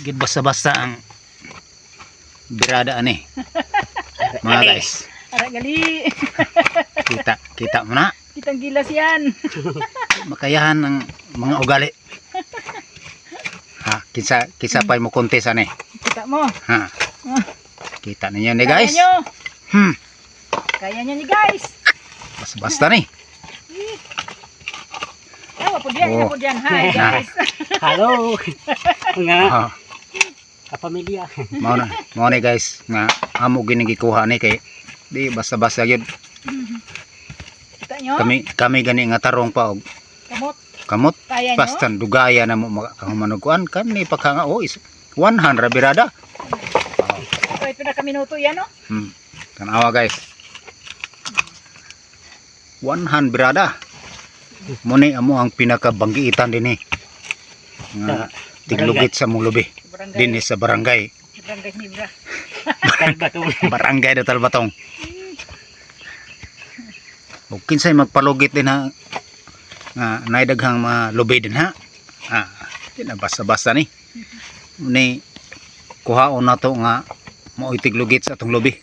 Gid basta-basta ang birada ani. Mga guys, Ara gali. kita mo na. Kitang gilas yan. Makayahan ng mga ugali. Ha, kisa pa mo kontes ani. Kita mo. Ha. Kita ninyo ni guys. Kaya nyo. Hmm. Kaya nyo ni guys. Basta ni. Tawa po diyan, ina po diyan. Hi guys. Halo. Nga Ha. kapamilya. Mao ni guys nga amo gini gikuha ni kay di basta-basta gyud. Kita nyo. Kami gani nga tarong pa og Kamot. kamot. Kaya nyo. Basta dugaya na mo manukuan kan ni pagka oh is 100 birada. So ito na kami minuto yan no. Tanawa guys. 100 birada. Muni amo ang pinakabanggiitan dinhi. Nga tiglugit sa mulubi Barangay. dinhi sa barangay. Barangay Nibra. Barangay do Talbatong. Ug kinsay magpalugit din ha nga naidaghang malubi din ha. Di na basta-basta ni. Ni kuhaon na to nga mo tiglugit sa atong lubi.